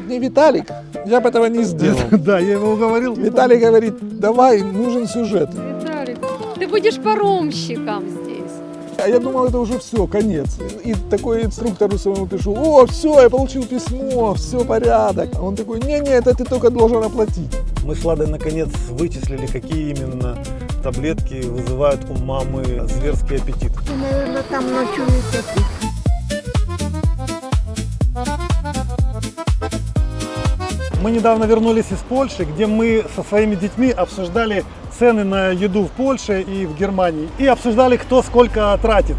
мне Виталик, я бы этого не сделал. Да, я его уговорил. Виталий говорит, давай, нужен сюжет. Виталик, ты будешь паромщиком здесь. А я думал, это уже все, конец. И такой инструктору своему пишу, о, все, я получил письмо, все, порядок. А он такой, не-не, это ты только должен оплатить. Мы с Ладой наконец вычислили, какие именно таблетки вызывают у мамы зверский аппетит. Наверное, там ночуете. Мы недавно вернулись из Польши, где мы со своими детьми обсуждали цены на еду в Польше и в Германии. И обсуждали, кто сколько тратит.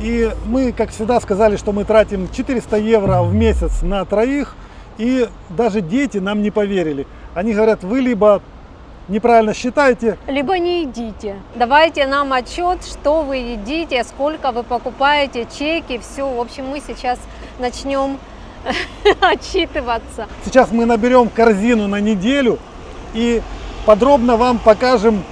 И мы, как всегда, сказали, что мы тратим 400 евро в месяц на троих. И даже дети нам не поверили. Они говорят, вы либо неправильно считаете, Либо не едите. Давайте нам отчет, что вы едите, сколько вы покупаете, чеки, все. В общем, мы сейчас начнем отчитываться. сейчас мы наберем корзину на неделю и подробно вам покажем,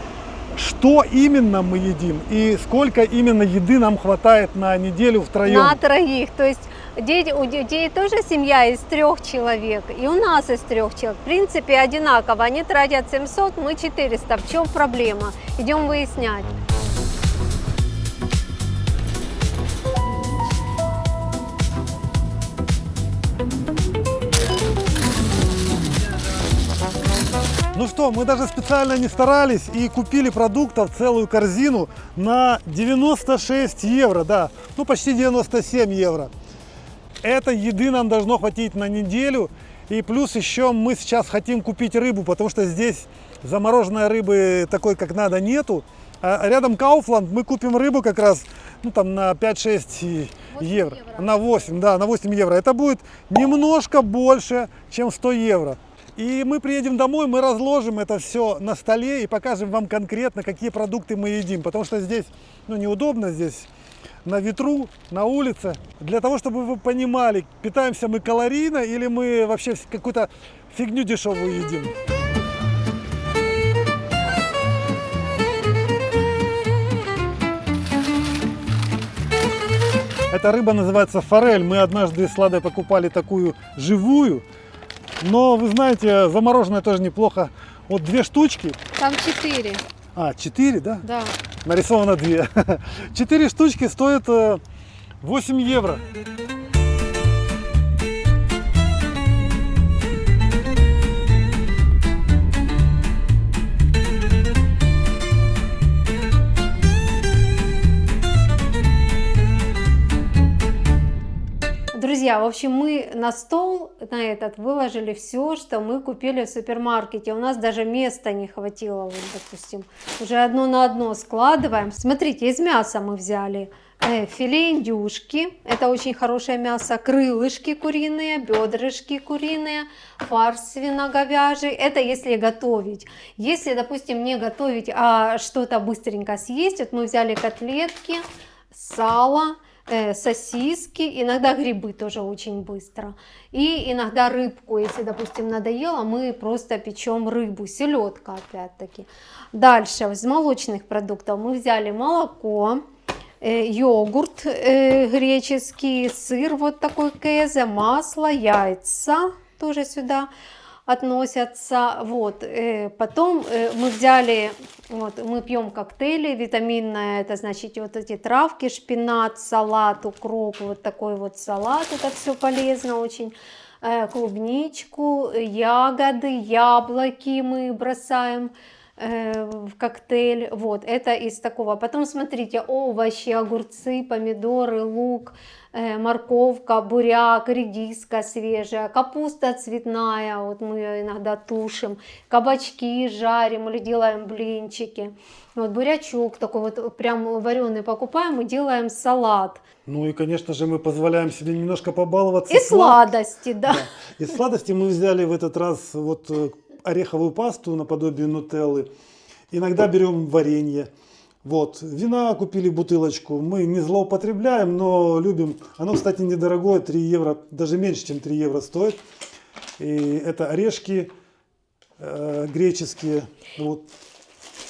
что именно мы едим и сколько именно еды нам хватает на неделю втроем. На троих. То есть у детей тоже семья из 3 человек, и у нас из 3 человек. В принципе, одинаково. Они тратят 700, мы 400. В чем проблема? Идем выяснять. Ну что, мы даже специально не старались и купили продуктов целую корзину на 96 евро, да, ну почти 97 евро. Этой еды нам должно хватить на неделю, и плюс еще мы сейчас хотим купить рыбу, потому что здесь замороженной рыбы такой, как надо, нету. А рядом Kaufland, мы купим рыбу как раз, ну там на 5-6 евро, на 8, да, на 8 евро. Это будет немножко больше, чем 100 евро. И мы приедем домой, мы разложим это все на столе и покажем вам конкретно, какие продукты мы едим. Потому что здесь, ну, неудобно, здесь на ветру, на улице. Для того, чтобы вы понимали, питаемся мы калорийно или мы вообще какую-то фигню дешевую едим. Эта рыба называется форель. Мы однажды с Ладой покупали такую живую. Но, вы знаете, замороженная тоже неплохо. Вот 2 штучки. Там 4. А, 4, да? Да. Нарисовано 2. 4 штучки стоят 8 евро. Друзья, в общем, мы на стол на этот выложили все, что мы купили в супермаркете. У нас даже места не хватило, вот, допустим, уже одно на одно складываем. Смотрите, из мяса мы взяли филе индюшки, это очень хорошее мясо, крылышки куриные, бедрышки куриные, фарш свино-говяжий. Это если готовить. Если, допустим, не готовить, а что-то быстренько съесть, вот мы взяли котлетки, сало, сосиски, иногда грибы тоже очень быстро. И иногда рыбку, если, допустим, надоело, мы просто печем рыбу, селедка опять-таки. Дальше из молочных продуктов мы взяли молоко, йогурт греческий, сыр вот такой кезе, масло, яйца тоже сюда относятся. Вот. Потом мы взяли, вот, мы пьем коктейли витаминные, это значит вот эти травки, шпинат, салат, укроп, вот такой вот салат, это все полезно очень. Клубничку, ягоды, яблоки мы бросаем в коктейль. Вот, это из такого. Потом смотрите, овощи, огурцы, помидоры, лук, морковка, буряк, редиска свежая, капуста цветная, вот мы ее иногда тушим, кабачки жарим или делаем блинчики. Вот бурячок такой вот прям вареный покупаем и делаем салат. Ну и, конечно же, мы позволяем себе немножко побаловаться. И сладости, да. Из сладости мы взяли в этот раз вот ореховую пасту наподобие нутеллы. Иногда берем варенье. Вот. Вина купили бутылочку. Мы не злоупотребляем, но любим. Оно, кстати, недорогое, 3 евро, даже меньше, чем 3 евро стоит. И это орешки греческие. Вот.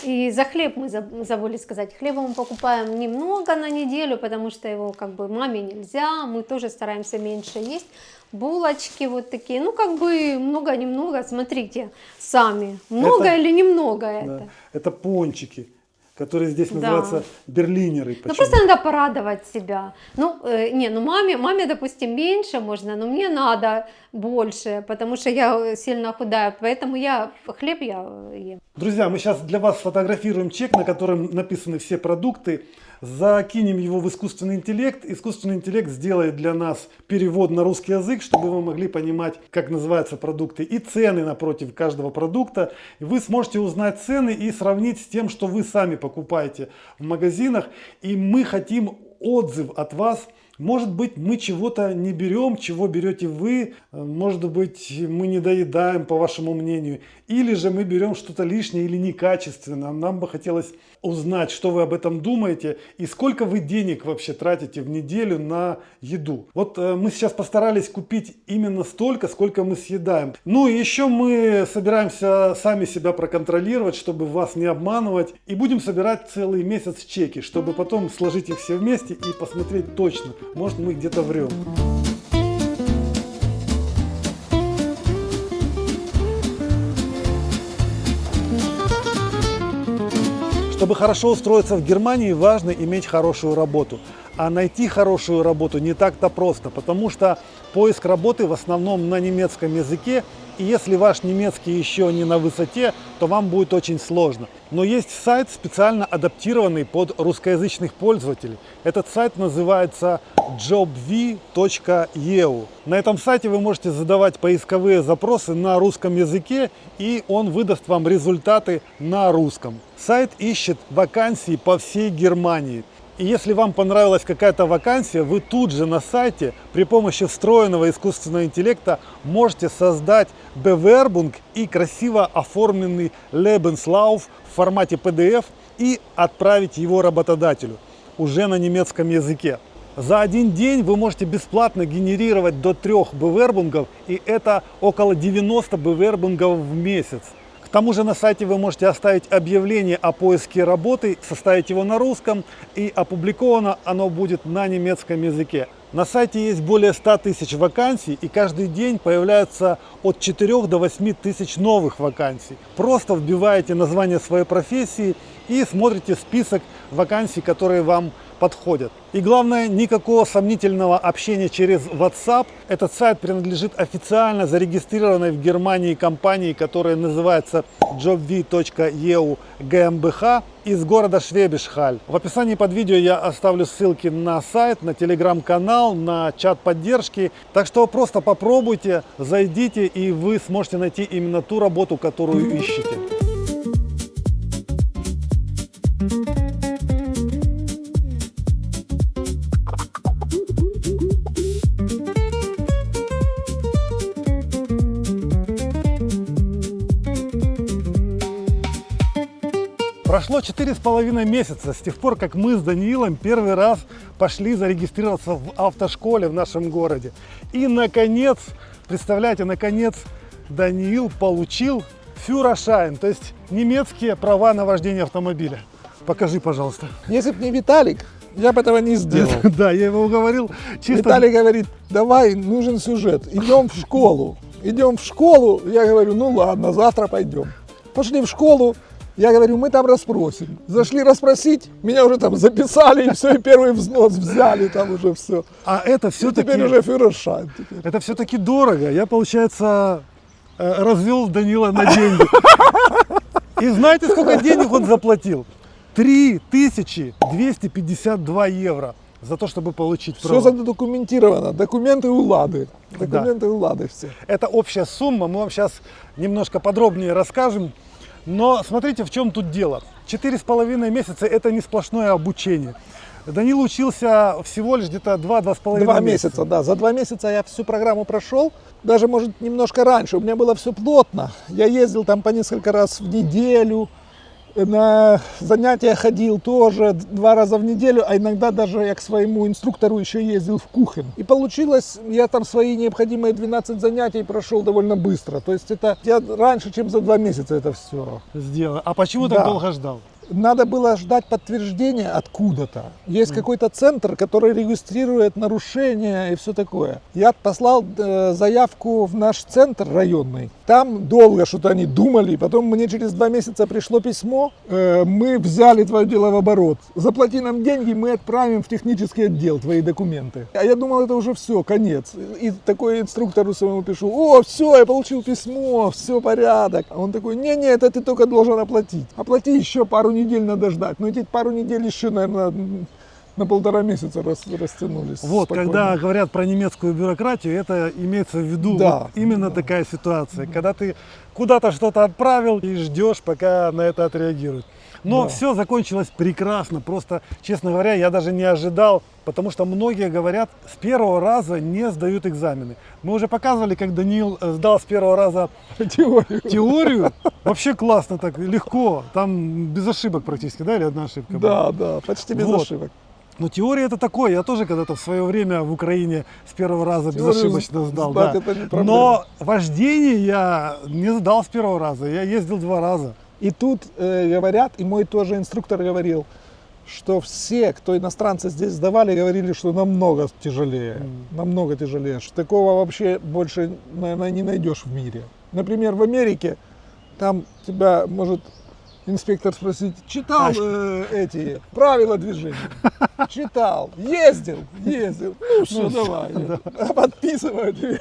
И за хлеб мы забыли сказать. Хлеба мы покупаем немного на неделю, потому что его как бы маме нельзя. Мы тоже стараемся меньше есть. Булочки вот такие, ну как бы много-немного, смотрите сами, много Это- или немного Да. это. Это пончики, которые здесь Да. называются берлинеры. Ну почему? просто надо порадовать себя. Ну, маме, допустим, меньше можно, но мне надо больше, потому что я сильно худаю, поэтому хлеб я ем. Друзья, мы сейчас для вас сфотографируем чек, на котором написаны все продукты. Закинем его в искусственный интеллект. Искусственный интеллект сделает для нас перевод на русский язык, чтобы вы могли понимать, как называются продукты и цены напротив каждого продукта. И вы сможете узнать цены и сравнить с тем, что вы сами покупаете в магазинах. И мы хотим отзыв от вас. Может быть, мы чего-то не берем, чего берете вы. Может быть, мы не доедаем, по вашему мнению. Или же мы берем что-то лишнее или некачественное. Нам бы хотелось узнать, что вы об этом думаете и сколько вы денег вообще тратите в неделю на еду. Вот мы сейчас постарались купить именно столько, сколько мы съедаем. Ну и еще мы собираемся сами себя проконтролировать, чтобы вас не обманывать. И будем собирать целый месяц чеки, чтобы потом сложить их все вместе и посмотреть точно. Может, мы где-то врем. Чтобы хорошо устроиться в Германии, важно иметь хорошую работу. А найти хорошую работу не так-то просто, потому что поиск работы в основном на немецком языке. И если ваш немецкий еще не на высоте, то вам будет очень сложно. Но есть сайт, специально адаптированный под русскоязычных пользователей. Этот сайт называется jobv.eu. На этом сайте вы можете задавать поисковые запросы на русском языке, и он выдаст вам результаты на русском. Сайт ищет вакансии по всей Германии. И если вам понравилась какая-то вакансия, вы тут же на сайте при помощи встроенного искусственного интеллекта можете создать Bewerbung и красиво оформленный Lebenslauf в формате PDF и отправить его работодателю уже на немецком языке. За один день вы можете бесплатно генерировать до 3 Bewerbungов, и это около 90 Bewerbungов в месяц. К тому же на сайте вы можете оставить объявление о поиске работы, составить его на русском, и опубликовано оно будет на немецком языке. На сайте есть более 100 тысяч вакансий, и каждый день появляются от 4 до 8 тысяч новых вакансий. Просто вбиваете название своей профессии и смотрите список вакансий, которые вам подходят. И главное, никакого сомнительного общения через WhatsApp. Этот сайт принадлежит официально зарегистрированной в Германии компании, которая называется jobv.eu GmbH из города Швебиш-Халь. В описании под видео я оставлю ссылки на сайт, на телеграм-канал, на чат поддержки. Так что просто попробуйте, зайдите, и вы сможете найти именно ту работу, которую ищете. Прошло 4,5 месяца с тех пор, как мы с Даниилом первый раз пошли зарегистрироваться в автошколе в нашем городе. И наконец, представляете, наконец Даниил получил Führerschein, то есть немецкие права на вождение автомобиля. Покажи, пожалуйста. Если бы не Виталик, я бы этого не сделал. Да, я его уговорил. Чисто... Виталий говорит, давай, нужен сюжет, идем в школу. Идем в школу, я говорю, ну ладно, завтра пойдем. Пошли в школу, я говорю, мы там расспросим. Зашли расспросить, меня уже там записали, и все, и первый взнос взяли, там уже все. А это все-таки... Теперь уже Führerschein. Это все-таки дорого. Я, получается, развел Данила на деньги. И знаете, сколько денег он заплатил? 3252 евро за то, чтобы получить право. Все задокументировано, документы у Лады. Документы у Лады все. Это общая сумма, мы вам сейчас немножко подробнее расскажем. Но смотрите, в чем тут дело. 4,5 месяца это не сплошное обучение. Данил учился всего лишь где-то 2-2,5 2 месяца, да. За 2 месяца я всю программу прошел. Даже, может, немножко раньше. У меня было все плотно. Я ездил там по несколько раз в неделю. На занятия ходил тоже 2 раза в неделю, а иногда даже я к своему инструктору еще ездил в Кухен. И получилось, я там свои необходимые 12 занятий прошел довольно быстро. То есть это я раньше, чем за 2 месяца это все. Сделал. А почему так Да. долго ждал? Надо было ждать подтверждения откуда-то. Есть какой-то центр, который регистрирует нарушения и все такое. Я послал заявку в наш центр районный. Там долго что-то они думали. Потом мне через 2 месяца пришло письмо. Мы взяли твое дело в оборот. Заплати нам деньги, мы отправим в технический отдел твои документы. А я думал, это уже все, конец. И такой инструктору своему пишу: о, все, я получил письмо, все, порядок. А он такой: не, это ты только должен оплатить. Оплати еще пару недель надо ждать. Но эти пару недель еще, наверное, на 1,5 месяца растянулись. Вот, спокойно. когда говорят про немецкую бюрократию, это имеется в виду Да, вот именно такая ситуация, когда ты куда-то что-то отправил и ждешь, пока на это отреагируют. Но Да. все закончилось прекрасно, просто, честно говоря, я даже не ожидал, потому что многие говорят, с первого раза не сдают экзамены. Мы уже показывали, как Даниил сдал с первого раза Теорию. теорию, вообще классно так, легко, там без ошибок практически, да, или одна ошибка была? Да, почти без Вот. ошибок. Но теория это такое, я тоже когда-то в свое время в Украине с первого раза Теорию безошибочно сдал. сдать Да. это не проблема. Но вождение я не сдал с первого раза, я ездил 2 раза. И тут говорят, и мой тоже инструктор говорил, что все, кто иностранцы здесь сдавали, говорили, что намного тяжелее. Намного тяжелее. Что такого вообще больше, наверное, не найдешь в мире. Например, в Америке, там тебя может инспектор спросить: читал эти правила движения? Читал. Ездил. Ну все, давай. Подписываю тебе.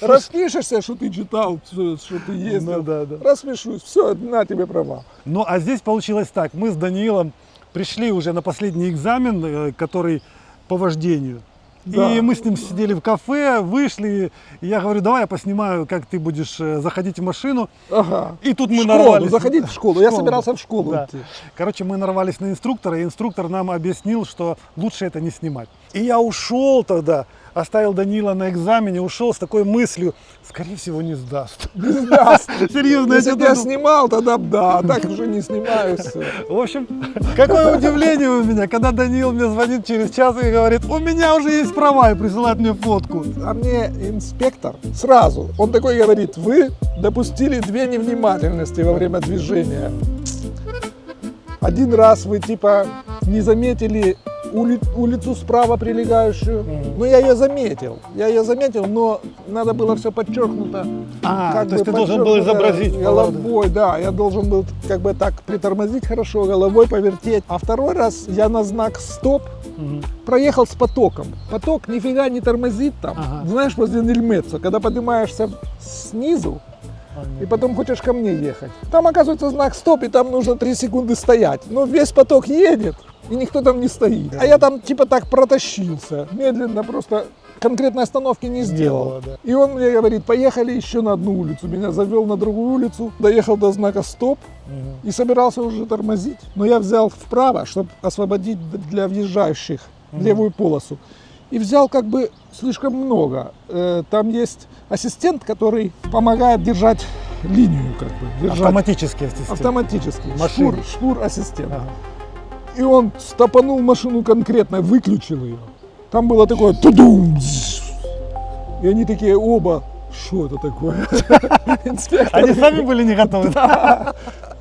Распишешься, что ты читал, что ты ездил. Ну да. Распишусь. Все, на тебе права. Ну а здесь получилось так, мы с Даниилом пришли уже на последний экзамен, который по вождению. Да. И мы с ним сидели в кафе, вышли, и я говорю: давай я поснимаю, как ты будешь заходить в машину. Ага. И тут мы Школу, нарвались. заходить в школу. Я собирался в школу Да. идти. Короче, мы нарвались на инструктора, и инструктор нам объяснил, что лучше это не снимать. И я ушел тогда, оставил Данила на экзамене, ушел с такой мыслью: скорее всего, не сдаст. Серьезно, Если я бы я тебе снимал, тогда да, а так уже не снимаю. Все. В общем, какое удивление у меня, когда Даниил мне звонит через час и говорит: у меня уже есть права, и присылает мне фотку. А мне инспектор сразу, он такой говорит: вы допустили 2 невнимательности во время движения. Один раз вы типа не заметили улицу справа прилегающую. Ну, я ее заметил, но надо было все подчеркнуто. То есть ты должен был изобразить головой, да, я должен был как бы так притормозить хорошо, головой повертеть. А второй раз я на знак стоп проехал с потоком. Поток нифига не тормозит там. Ага. Знаешь, возле Нельмеца, когда поднимаешься снизу, и потом хочешь ко мне ехать. Там оказывается знак стоп, и там нужно 3 секунды стоять. Но весь поток едет, и никто там не стоит. А я там типа так протащился, медленно, просто конкретной остановки не сделал. Да. И он мне говорит: поехали еще на одну улицу. Меня завел на другую улицу, доехал до знака стоп и собирался уже тормозить. Но я взял вправо, чтобы освободить для въезжающих левую полосу. И взял как бы слишком много. Там есть ассистент, который помогает держать линию, как бы. Держать Автоматически ассистент. автоматически. Машина. Шпур ассистент. Ага. И он стопанул машину конкретно, выключил ее. Там было такое тудум. И они такие оба: что это такое? Инспектор. Они сами были не готовы.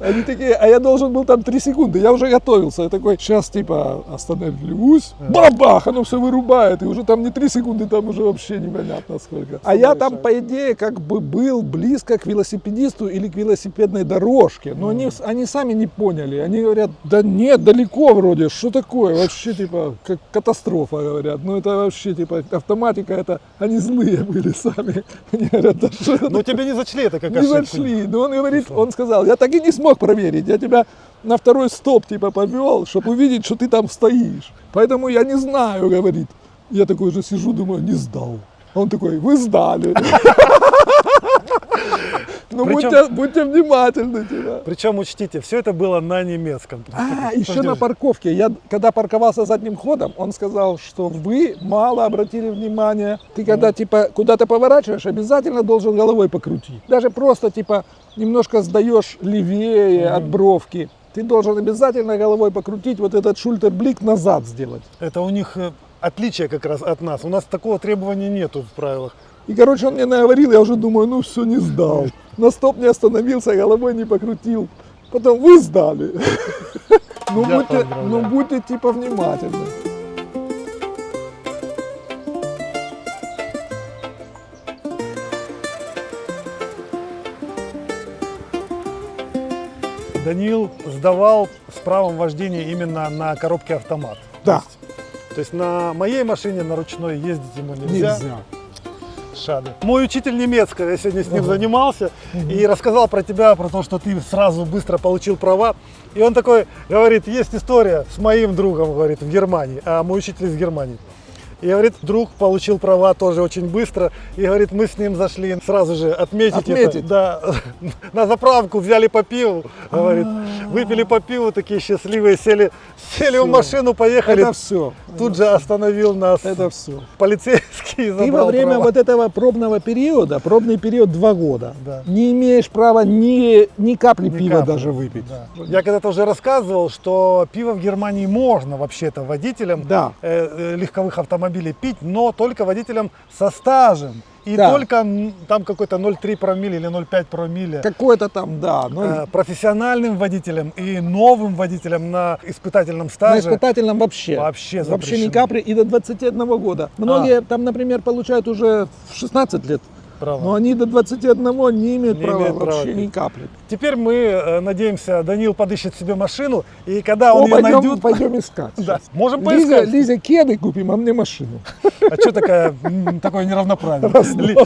Они такие: а я должен был там 3 секунды, я уже готовился. Я такой: сейчас типа остановлюсь, бабах, оно все вырубает, и уже там не 3 секунды, там уже вообще непонятно сколько. А я там, по идее, как бы был близко к велосипедисту или к велосипедной дорожке, но они сами не поняли. Они говорят: да нет, далеко вроде, что такое, вообще типа как катастрофа, говорят. Ну это вообще типа автоматика, это они злые были сами. Они говорят: да что это Но тебя не зачли это как не ошибку. зашли. Но он говорит, он сказал: я так и не смог проверить. Я тебя на второй стоп типа повел, чтобы увидеть, что ты там стоишь. Поэтому я не знаю, говорит. Я такой же сижу, думаю: не сдал. Он такой: вы сдали. Ну Причем- будьте внимательны. Типа. Причем учтите, все это было на немецком. Еще на Подожди. парковке. Я когда парковался задним ходом, он сказал, что вы мало обратили внимание. Ты когда типа куда-то поворачиваешь, обязательно должен головой покрутить. Даже просто типа немножко сдаешь левее от бровки. Ты должен обязательно головой покрутить, вот этот шультерблик назад сделать. Это у них отличие как раз от нас. У нас такого требования нету в правилах. И, короче, он мне наговорил, я уже думаю, ну все, не сдал. На стоп не остановился, головой не покрутил. Потом вы сдали. Я поздравляю. Будьте типа внимательны. Даниил сдавал с правом вождения именно на коробке автомат. Да. То есть на моей машине на ручной ездить ему нельзя. Нельзя. Шады. Мой учитель немецкого, я сегодня с ним занимался и рассказал про тебя, про то, что ты сразу быстро получил права. И он такой говорит, есть история с моим другом, говорит, в Германии, а мой учитель из Германии. И говорит, друг получил права тоже очень быстро. И говорит, мы с ним зашли сразу же отметить. Отметить? Это. Да, на заправку взяли по пиву, говорит, выпили по пиву, такие счастливые, сели в машину, поехали. Это все. Тут же остановил нас Это все. полицейский и забрал Ты во время права. вот этого пробного периода, пробный период 2 года, Да. не имеешь права ни капли Ни пива капли. даже выпить. Да. Я когда-то уже рассказывал, что пиво в Германии можно вообще-то водителям Да. легковых автомобилей пить, но только водителям со стажем. И Да. только там какой-то 0,3 промилле или 0,5 промилле. Какой-то там, да. Но Профессиональным водителям и новым водителям на испытательном на стаже. испытательном вообще. Вообще Вообще запрещено. ни капли и до 21 года. Многие там, например, получают уже в 16 лет. Права. Но они до 21 не имеют Не права имеют права вообще пить. ни капли. Теперь мы надеемся, Даниил подыщет себе машину, и когда он ее пойдем, найдет, пойдем искать. да, можем Лизе, поискать. Лизе кеды купим, а мне машину. А что такое неравноправие?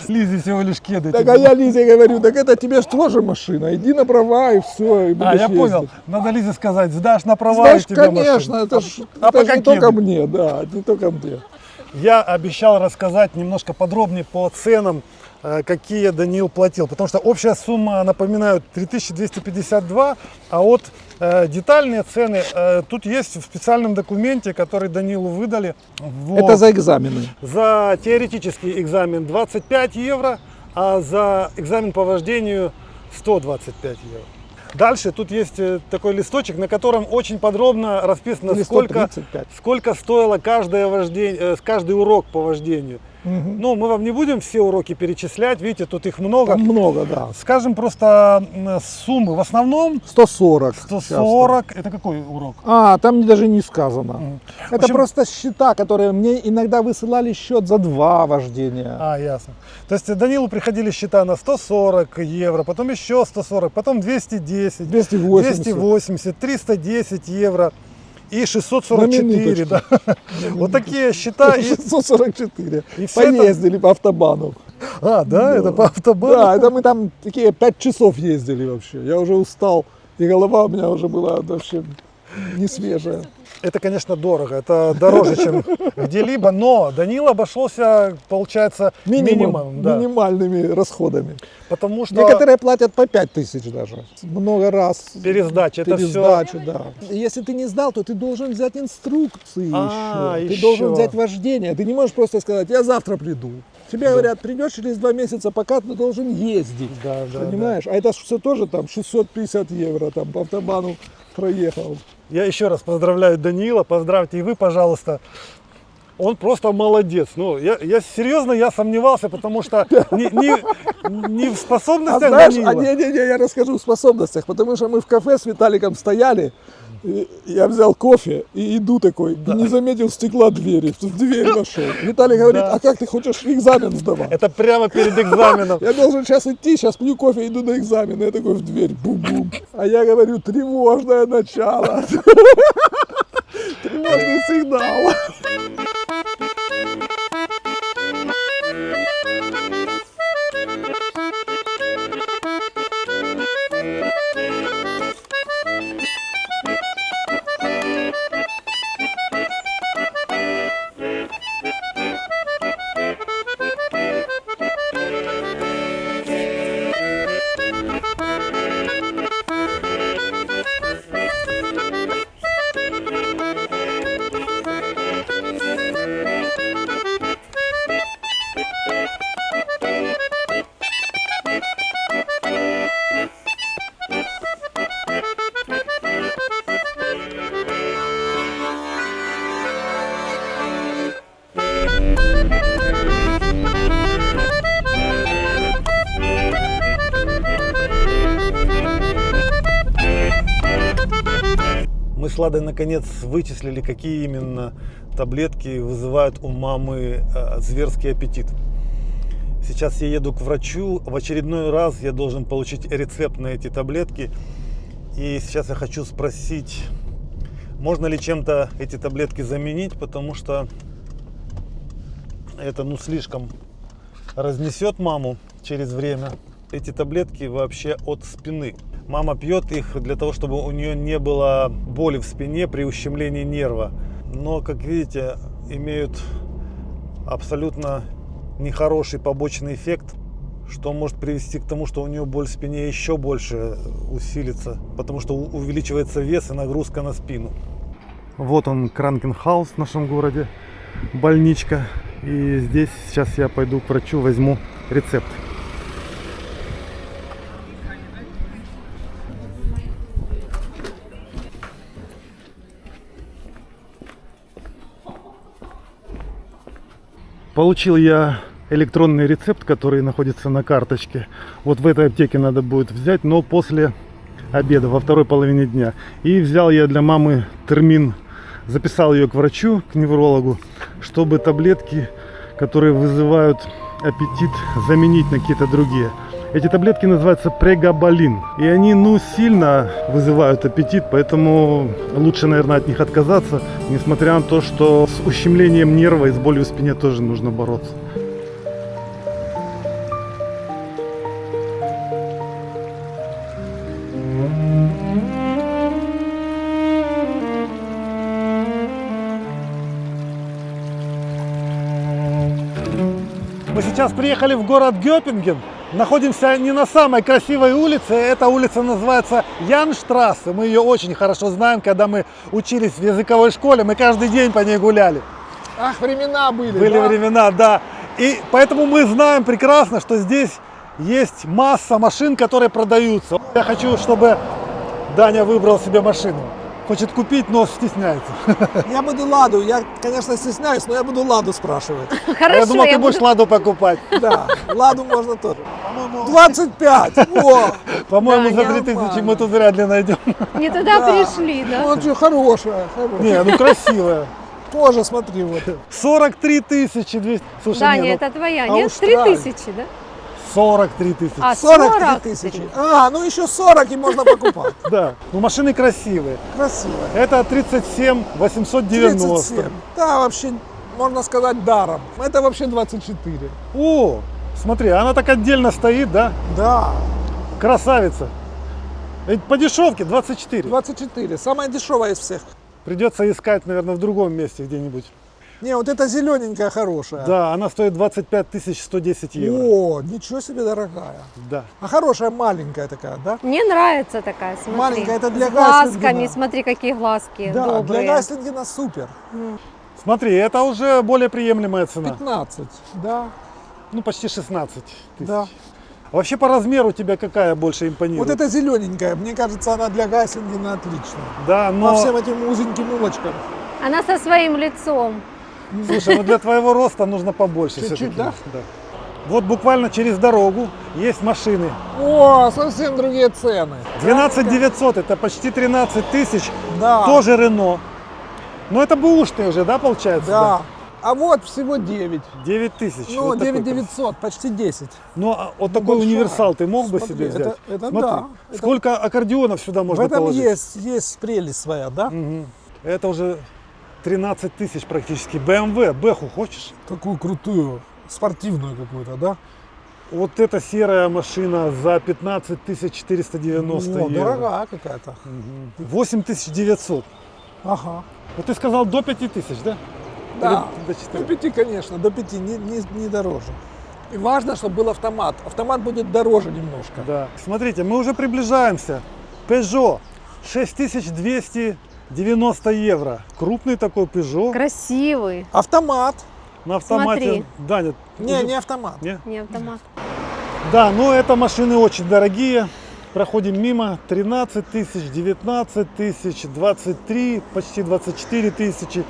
Лизе всего лишь кеды. Так, а я Лизе говорю, так это тебе ж тоже машина, иди на права и все, и будешь Я понял. ездить. Надо Лизе сказать, сдашь на права, Знаешь, и тебе конечно, машину. это ж А это ж пока не только кеды. мне, да, не только мне. Я обещал рассказать немножко подробнее по ценам, какие Даниил платил. Потому что общая сумма, напоминаю, 3252, а вот детальные цены тут есть в специальном документе, который Данилу выдали. Вот. Это за экзамены. За теоретический экзамен 25 евро, а за экзамен по вождению 125 евро. Дальше тут есть такой листочек, на котором очень подробно расписано, Или сколько 135. стоило каждый урок по вождению. Ну, мы вам не будем все уроки перечислять, видите, тут их много. Там много, да. Скажем просто суммы. В основном 140. 140. Это какой урок? Там даже не сказано. В Это общем- просто счета, которые мне иногда высылали счет за 2 вождения. Ясно. То есть Данилу приходили счета на 140 евро, потом еще 140, потом 210, 280. 280, 310 евро и На 644. минуточку. Да. Вот такие счета. И... 644. И всё это- Поездили по автобану. Да, это по автобану. Да, это мы там такие 5 часов ездили вообще. Я уже устал. И голова у меня уже была вообще не свежая. Это, конечно, дорого. Это дороже, чем где-либо. Но Данил обошелся, получается, минимумом. Да. Минимальными расходами. Потому что Некоторые платят по 5000 даже. Много раз. пересдача, это все. Пересдачу, да. Если ты не сдал, то ты должен взять инструкции еще. Ты еще. должен взять вождение. Ты не можешь просто сказать, я завтра приду. Тебе говорят, придешь через 2 месяца, пока ты должен ездить. Да, да, Понимаешь? А это все тоже там 650 евро там по автобану проехал. Я еще раз поздравляю Даниила, поздравьте и вы, пожалуйста. Он просто молодец. Ну, я серьезно, я сомневался, потому что не в способностях знаешь, Даниила. я расскажу в способностях, потому что мы в кафе с Виталиком стояли, и я взял кофе и иду такой, и не заметил стекла двери, в дверь вошел. Виталий говорит, Да. а как ты хочешь экзамен сдавать? Это прямо перед экзаменом. Я должен сейчас идти, сейчас пью кофе, иду на экзамен. Я такой в дверь, бум-бум. А я говорю, тревожное начало. Тревожный сигнал. Мы с Ладой наконец вычислили, какие именно таблетки вызывают у мамы зверский аппетит. Сейчас я еду к врачу, в очередной раз я должен получить рецепт на эти таблетки. И сейчас я хочу спросить, можно ли чем-то эти таблетки заменить, потому что это слишком разнесет маму через время. Эти таблетки вообще от спины. Мама пьет их для того, чтобы у нее не было боли в спине при ущемлении нерва. Но, как видите, имеют абсолютно нехороший побочный эффект, что может привести к тому, что у нее боль в спине еще больше усилится, потому что увеличивается вес и нагрузка на спину. Вот он, Кранкенхаус в нашем городе, больничка. И здесь сейчас я пойду к врачу, возьму рецепт. Получил я электронный рецепт, который находится на карточке. Вот в этой аптеке надо будет взять, но после обеда, во второй половине дня. И взял я для мамы термин, записал ее к врачу, к неврологу, чтобы таблетки, которые вызывают аппетит, заменить на какие-то другие. Эти таблетки называются прегабалин. И они, сильно вызывают аппетит, поэтому лучше, наверное, от них отказаться, несмотря на то, что с ущемлением нерва и с болью в спине тоже нужно бороться. Мы сейчас приехали в город Гёпинген. Находимся не на самой красивой улице. Эта улица называется Янштрассе. Мы ее очень хорошо знаем, когда мы учились в языковой школе. Мы каждый день по ней гуляли. Ах, времена были, Были да? времена, да. И поэтому мы знаем прекрасно, что здесь есть масса машин, которые продаются. Я хочу, чтобы Даня выбрал себе машину. Хочет купить, но стесняется. Я буду Ладу, я, конечно, стесняюсь, но я буду Ладу спрашивать. Хорошо, Я думал, ты я будешь буду... Ладу покупать. Да, Ладу можно тоже. 25! О! По-моему, Да, за 3000 нормально. мы тут вряд ли найдем. Не туда Да. пришли, да? Вот что, хорошая. Не, красивая. Тоже смотри, вот. 43 200. Слушай, Даня, это твоя, нет? Австралия. 3000, да? 43 тысячи. А, 43 тысячи. Еще 40 и можно покупать. Да. Машины красивые. Красиво. Это 37 890. 37. Да, вообще, можно сказать, даром. Это вообще 24. О, смотри, она так отдельно стоит, да? Да, Красавица. Ведь по дешевке 24. 24. Самая дешевая из всех. Придется искать, наверное, в другом месте где-нибудь. Не, вот эта зелененькая хорошая. Да, она стоит 25 110 евро. О, ничего себе дорогая. Да. А хорошая маленькая такая, да? Мне нравится такая, смотри. Маленькая, это для С глазками, Гайслингена. смотри, какие глазки Да, добрые. для Гайслингена супер. Смотри, это уже более приемлемая цена. 15, да, Почти 16 тысяч. да. А вообще по размеру тебя какая больше импонирует? Вот эта зелененькая, мне кажется, она для Гайслингена отличная. Да, По но... всем этим узеньким улочкам. Она со своим лицом. Слушай, для твоего роста нужно побольше Чуть-чуть, все-таки. да? Вот буквально через дорогу есть машины. О, совсем другие цены. 12 900, это почти 13 тысяч. Да. Тоже Рено. Но это бэушные уже, да, получается? Да. А вот всего 9. 9 тысяч. Ну, Вот такой 9 900, почти 10. Ну, а вот такой большая. универсал ты мог бы Смотри, себе взять? это Смотри, да. Это- сколько аккордеонов сюда В можно этом положить? есть прелесть своя, да? Мгм. Это уже 13 тысяч практически. BMW, Бэху хочешь? Такую крутую, спортивную какую-то, да? Вот эта серая машина за 15 490 О, евро. дорогая какая-то. 8 900. Ага. Вот ты сказал до 5 тысяч, да? Да, Или до 4? до 5, конечно, до 5, не дороже. И важно, чтобы был автомат. Автомат будет дороже немножко. Да. Смотрите, мы уже приближаемся. Peugeot 6290 евро. Крупный такой Peugeot. Красивый. Автомат. На автомате. Смотри. Даня, Не, уже- не автомат. Не? Не автомат. Да, но это машины очень дорогие. Проходим мимо. 13 тысяч, 19 тысяч, 23, почти 24 тысячи.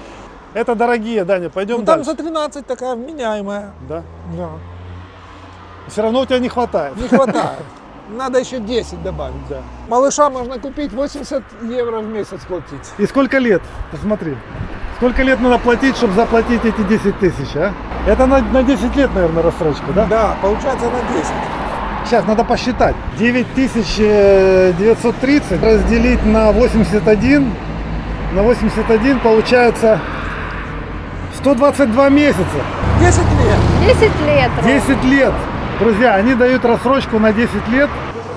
Это дорогие, Даня, пойдем Ну, там дальше. за 13 такая вменяемая. Да. Да. Все равно у тебя не хватает. Не хватает. Надо еще 10 добавить. Да. Малыша можно купить, 80 евро в месяц платить. И сколько лет? Посмотри. Сколько лет надо платить, чтобы заплатить эти 10 тысяч, а? Это на 10 лет, наверное, рассрочка, да? Да, получается на 10. Сейчас надо посчитать. 9930 разделить на 81. На 81 получается 122 месяца. 10 лет. 10 лет. Ром. 10 лет. Друзья, они дают рассрочку на 10 лет.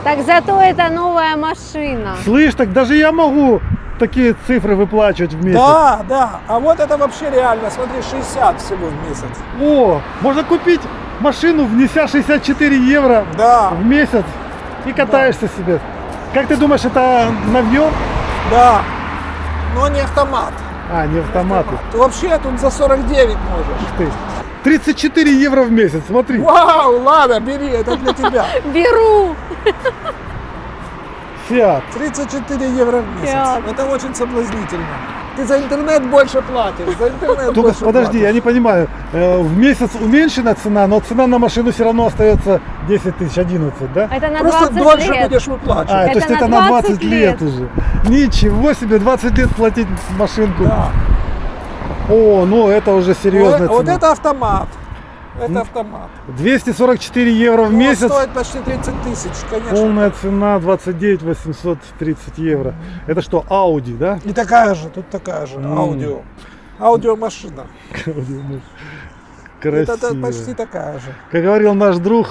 Так зато это новая машина. Слышь, так даже я могу такие цифры выплачивать в месяц. Да, да. А вот это вообще реально. Смотри, 60 всего в месяц. О, можно купить машину, внеся 64 евро Да, в месяц и катаешься себе. Как ты думаешь, это новье? да. Но не автомат. А, не автоматы. Ты вообще тут за 49 можешь. Ты. 34 евро в месяц, смотри. Вау, ладно, бери, это для тебя. Беру. Фиат. 34 евро в месяц. Фиат. Это очень соблазнительно. Ты за интернет больше платишь. За интернет Только больше подожди, я платишь. не понимаю. В месяц уменьшена цена, но цена на машину все равно остается 10 тысяч, 11, да? Это на Просто 20 дольше лет. будешь А, выплачивать. то Это есть на это на 20 20 лет уже. Ничего себе, 20 лет платить машинку. Да. О, ну это уже серьезная Вот цена. это автомат. Это автомат. 244 евро в Он месяц. стоит почти 30 tысяч, конечно. Полная цена 29 830 евро. Это что, Audi, да? И такая же, тут такая же, аудио. Аудиомашина. Красиво. Это почти такая же. Как говорил наш друг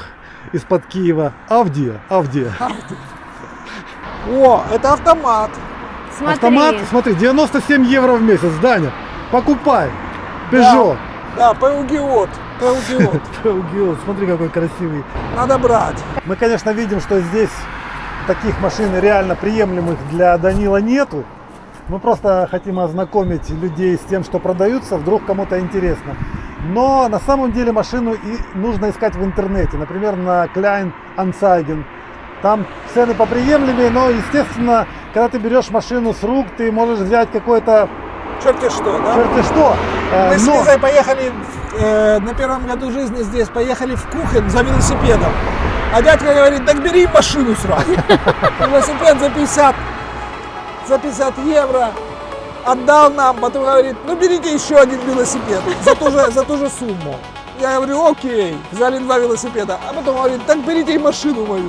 из-под Киева, Авдия. О, это автомат. Смотри. Автомат, смотри, 97 евро в месяц, Даня. Покупай. Peugeot. Да, Пеугиот. Пеугиот. Peugeot, смотри, какой красивый. Надо брать. Мы, конечно, видим, что здесь таких машин реально приемлемых для Данила нету. Мы просто хотим ознакомить людей с тем, что продаются, вдруг кому-то интересно. Но на самом деле машину и нужно искать в интернете, например, на Klein Anzeigen. Там цены поприемлемее, но, естественно, когда ты берешь машину с рук, ты можешь взять какой-то Черти что, да? черти что. Мы с Но Лизой поехали на первом году жизни здесь, поехали в Кухен за велосипедом. А дядька говорит, так бери машину сразу. Велосипед за 50 евро отдал нам, потом говорит, ну берите еще один велосипед за ту же сумму. Я говорю, окей, взяли 2 велосипеда, а потом говорит, так берите и машину мою.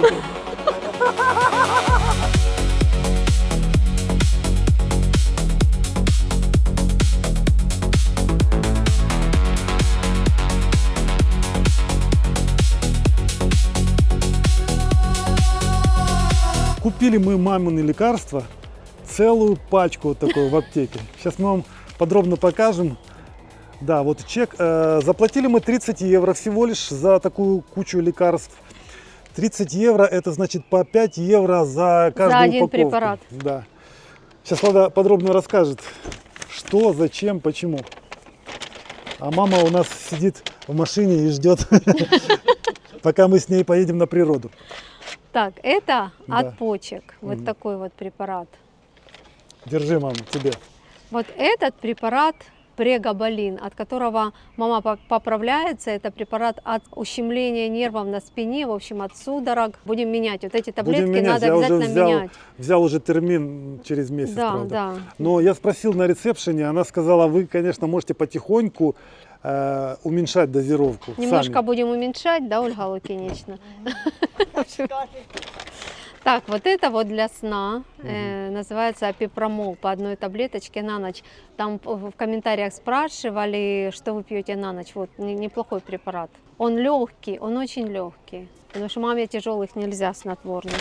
купили мы мамины лекарства, целую пачку вот такой в аптеке. Сейчас мы вам подробно покажем. Да, вот чек. Заплатили мы 30 евро всего лишь за такую кучу лекарств. 30 евро, это значит по 5 евро за каждую За один упаковку. препарат. Да. Сейчас Влада подробно расскажет, что, зачем, почему. А мама у нас сидит в машине и ждет, пока мы с ней поедем на природу. Так, это Да. от почек. Вот такой вот препарат. Держи, мама, тебе. Вот этот препарат прегабалин, от которого мама поправляется, это препарат от ущемления нервов на спине, в общем, от судорог. Будем менять. Вот эти таблетки Будем менять. надо Я уже обязательно менять. взял уже термин через месяц, Да, правда. да. Но я спросил на ресепшене, она сказала, вы, конечно, можете потихоньку уменьшать дозировку. Немножко сами. будем уменьшать, да, Ольга Лукинична? Так, вот это вот для сна, называется апипромол по одной таблеточке на ночь. Там в комментариях спрашивали, что вы пьете на ночь. Вот, неплохой препарат. Он легкий, он очень легкий, потому что маме тяжелых нельзя снотворных.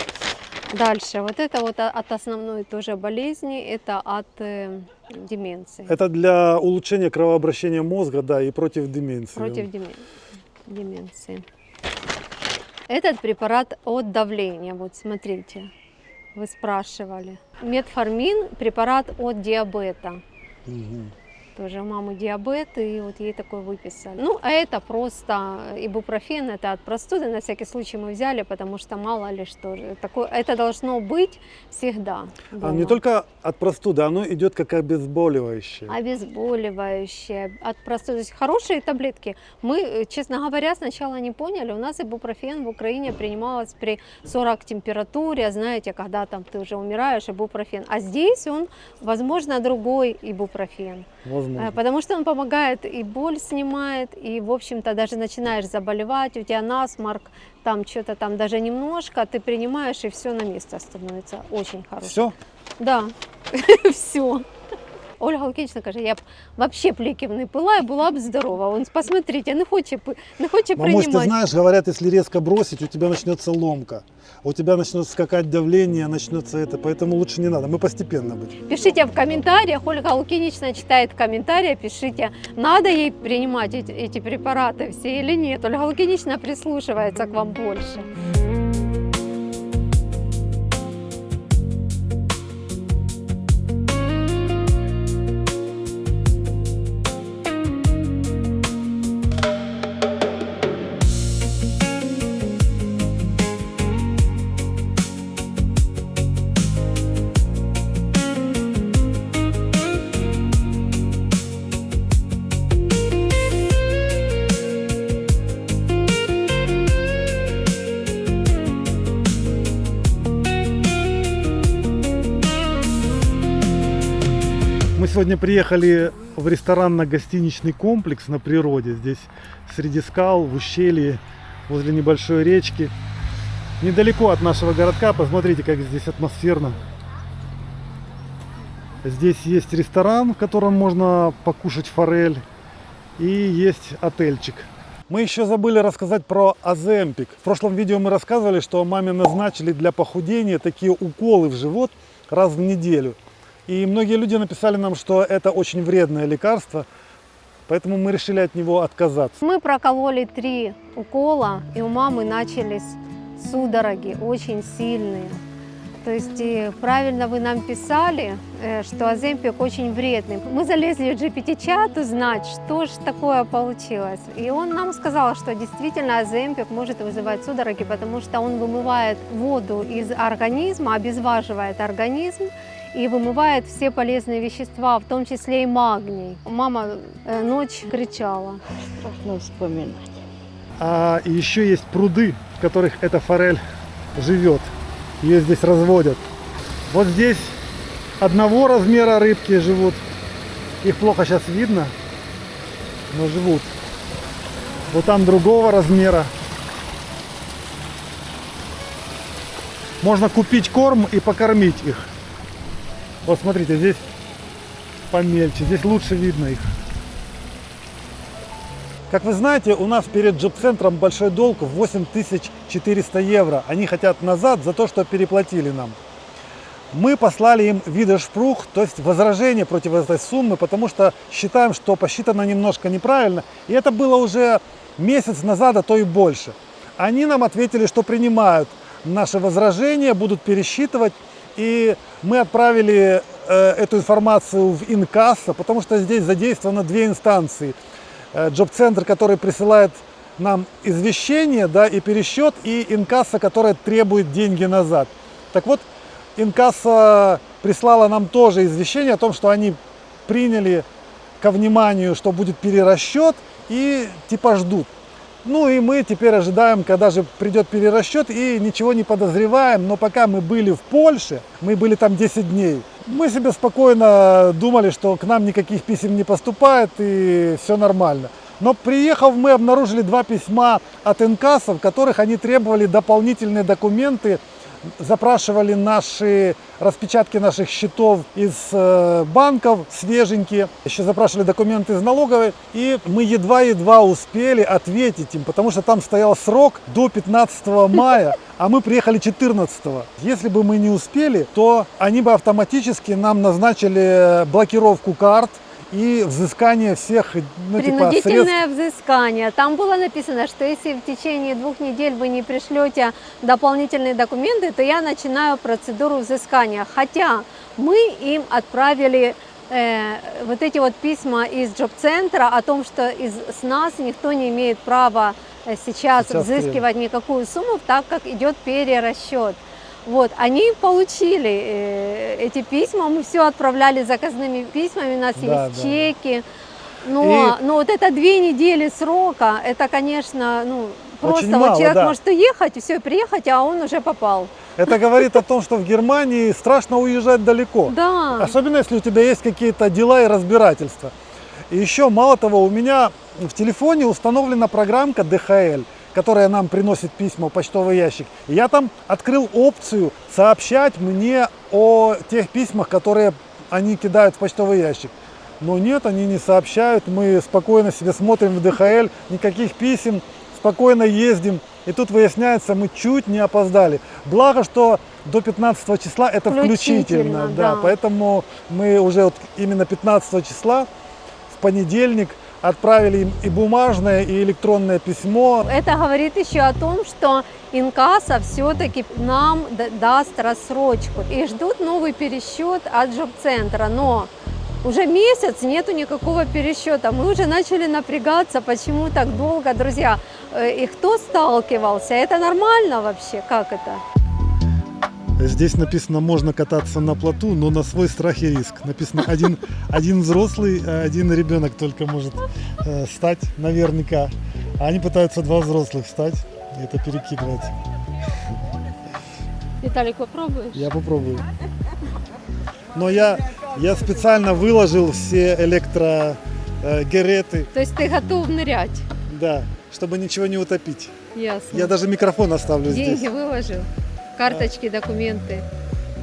Дальше, вот это вот от основной тоже болезни, это от деменции. Это для улучшения кровообращения мозга, да, и против деменции. Против деменции. Этот препарат от давления, вот смотрите, вы спрашивали. Метформин – препарат от диабета. Мгм. Тоже у мамы диабет, и вот ей такой выписали. Ну, а это просто ибупрофен, это от простуды, на всякий случай мы взяли, потому что мало ли что. Такое, это должно быть всегда дома. Не только от простуды, оно идет как обезболивающее. Обезболивающее, от простуды. То есть хорошие таблетки. Мы, честно говоря, сначала не поняли, у нас ибупрофен в Украине принималось при 40 температуре, знаете, когда там ты уже умираешь, ибупрофен. А здесь он, возможно, другой ибупрофен. Возможно. Потому что он помогает, и боль снимает, и, в общем-то, даже начинаешь заболевать, у тебя насморк, там что-то там даже немножко, ты принимаешь, и все на место становится. Очень хорошо. Все? Да, все. Ольга Лукінічна каже, я б вообще пліків не пила і була б здорова. Он, посмотрите, не хоче Мамусь, ты приймати. знаешь, говорят, если резко бросить, у тебя начнется ломка. У тебя начнет скакать давление, начнется это, поэтому лучше не надо. Мы постепенно будем. Пишите в комментариях, Ольга Лукінічна читает комментарии, пишите, надо ей принимать эти препараты все или нет. Ольга Лукінічна прислушивается к вам больше. Мы сегодня приехали в ресторанно-гостиничный комплекс на природе. Здесь среди скал, в ущелье, возле небольшой речки. Недалеко от нашего городка. Посмотрите, как здесь атмосферно. Здесь есть ресторан, в котором можно покушать форель. И есть отельчик. Мы еще забыли рассказать про Оземпик. В прошлом видео мы рассказывали, что маме назначили для похудения такие уколы в живот раз в неделю. И многие люди написали нам, что это очень вредное лекарство, поэтому мы решили от него отказаться. Мы прокололи 3 укола, и у мамы начались судороги очень сильные. То есть правильно вы нам писали, что Оземпик очень вредный. Мы залезли в GPT-чат узнать, что же такое получилось. И он нам сказал, что действительно Оземпик может вызывать судороги, потому что он вымывает воду из организма, обезваживает организм и вымывает все полезные вещества, в том числе и магний. Мама ночь кричала. Страшно вспоминать. А еще есть пруды, в которых эта форель живет. Ее здесь разводят. Вот здесь одного размера рыбки живут. Их плохо сейчас видно, но живут. Вот там другого размера. Можно купить корм и покормить их. Вот смотрите, здесь помельче, здесь лучше видно их. Как вы знаете, у нас перед джоб-центром большой долг в 8400 евро. Они хотят назад за то, что переплатили нам. Мы послали им видерспрух, то есть возражение против этой суммы, потому что считаем, что посчитано немножко неправильно. И это было уже месяц назад, а то и больше. Они нам ответили, что принимают наши возражения, будут пересчитывать. И мы отправили эту информацию в инкассо, потому что здесь задействовано 2 инстанции. Джоб-центр, который присылает нам извещение, да, и пересчет, и инкасса, которая требует деньги назад. Так вот, инкасса прислала нам тоже извещение о том, что они приняли ко вниманию, что будет перерасчет, и типа ждут. Ну и мы теперь ожидаем, когда же придет перерасчет, и ничего не подозреваем. Но пока мы были в Польше, мы были там 10 дней, мы себе спокойно думали, что к нам никаких писем не поступает и все нормально. Но приехав, мы обнаружили 2 письма от инкассо, в которых они требовали дополнительные документы, запрашивали наши распечатки наших счетов из банков свеженькие, еще запрашивали документы из налоговой, и мы едва-едва успели ответить им, потому что там стоял срок до 15 мая, а мы приехали 14. Если бы мы не успели, то они бы автоматически нам назначили блокировку карт и взыскание всех, ну, типа, средств. Принудительное взыскание. Там было написано, что если в течение 2 недель вы не пришлете дополнительные документы, то я начинаю процедуру взыскания. Хотя мы им отправили вот эти вот письма из джоб-центра о том, что с нас никто не имеет права сейчас взыскивать никакую сумму, так как идет перерасчет. Вот, они получили эти письма, мы все отправляли заказными письмами, у нас есть чеки. Но вот это 2 недели срока, это, конечно, ну, просто очень вот мало, человек да. может уехать, все, приехать, а он уже попал. Это говорит о том, что в Германии страшно уезжать далеко. Да. Особенно, если у тебя есть какие-то дела и разбирательства. И еще, мало того, у меня в телефоне установлена программка DHL, которая нам приносит письма в почтовый ящик. И я там открыл опцию сообщать мне о тех письмах, которые они кидают в почтовый ящик. Но нет, они не сообщают, мы спокойно себе смотрим в DHL, никаких писем, спокойно ездим. И тут выясняется, мы чуть не опоздали. Благо, что до 15 числа это включительно, да. Поэтому мы уже вот именно 15 числа, в понедельник, отправили им и бумажное, и электронное письмо. Это говорит еще о том, что инкасса все-таки нам даст рассрочку. И ждут новый пересчет от джоб-центра. Но уже месяц нету никакого пересчета. Мы уже начали напрягаться, почему так долго, друзья. И кто сталкивался? Это нормально вообще? Как это? Здесь написано, можно кататься на плоту, но на свой страх и риск. Написано, один взрослый, один ребенок только может встать наверняка. А они пытаются 2 взрослых встать, и это перекидывать. Виталик, попробуешь? Я попробую. Но я специально выложил все электрогереты. То есть ты готов нырять? Да, чтобы ничего не утопить. Ясно. Я даже микрофон оставлю Деньги здесь. выложил? Карточки, документы?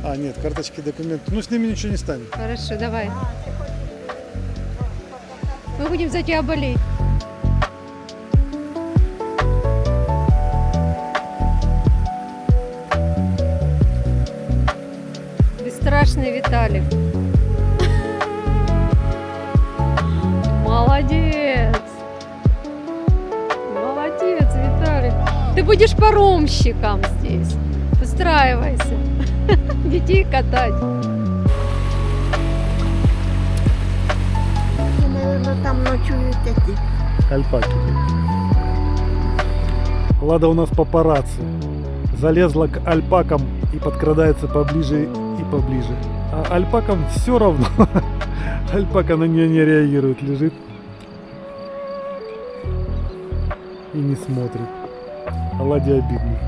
А, нет, карточки, документы. Ну, с ними ничего не станет. Хорошо, давай. Мы будем за тебя болеть. Бесстрашный Виталик. Молодец. Молодец, Виталик. Ты будешь паромщиком здесь. Устраивайся. Детей катать. Наверное, там ночуют эти. Альпаки. Лада у нас папарацци. Залезла к альпакам и подкрадается поближе и поближе. А альпакам все равно. Альпака на нее не реагирует, лежит и не смотрит. А Ладе обидно.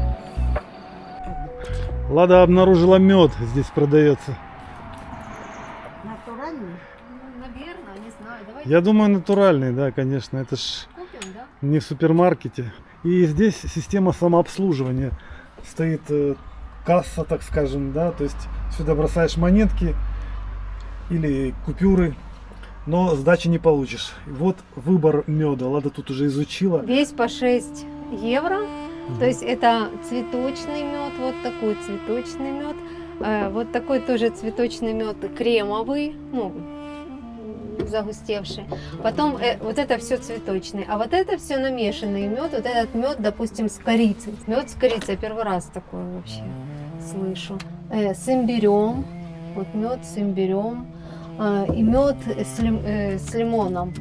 Лада обнаружила мед, здесь продается. Натуральные? Наверное, не знаю. Давай Я думаю, натуральный, да, конечно. Это ж купим, да? не в супермаркете. И здесь система самообслуживания. Стоит касса, так скажем, да, то есть сюда бросаешь монетки или купюры, но сдачи не получишь. Вот выбор меда. Лада тут уже изучила. Весь по 6 евро. То есть это цветочный мед, вот такой цветочный мед. Вот такой тоже цветочный мед кремовый, ну, загустевший. Потом вот это все цветочный, а вот это все намешанный мед. Вот этот мед, допустим, с корицей. Мед с корицей, первый раз такой вообще слышу. С имбирем, вот мед с имбирем. И мед с лимоном.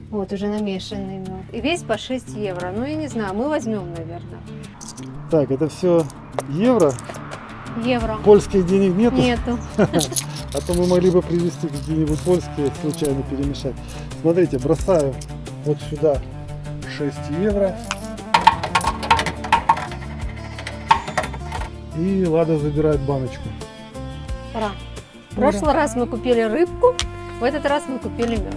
Вот уже намешанный мед. И весь по 6 евро. Ну я не знаю, мы возьмем, наверное. Так, это все евро. Евро. Польских денег нету. Нету. А то мы могли бы привезти какие-нибудь польские, случайно перемешать. Смотрите, бросаю вот сюда 6 евро. И Лада забирает баночку. Ура. В прошлый раз мы купили рыбку, в этот раз мы купили мед.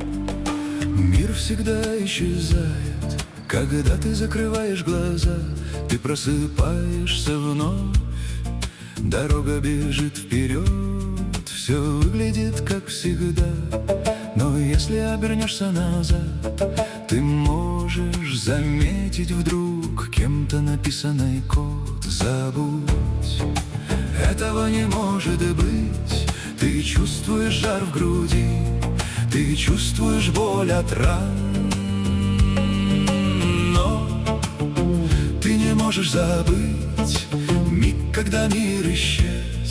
Мир всегда исчезает, когда ты закрываешь глаза, ты просыпаешься вновь, дорога бежит вперед, все выглядит как всегда. Но если обернешься назад, ты можешь заметить вдруг кем-то написанный код. Забудь, этого не может быть. Ты чувствуешь жар в груди, ты чувствуешь боль от ран, но ты не можешь забыть миг, когда мир исчез.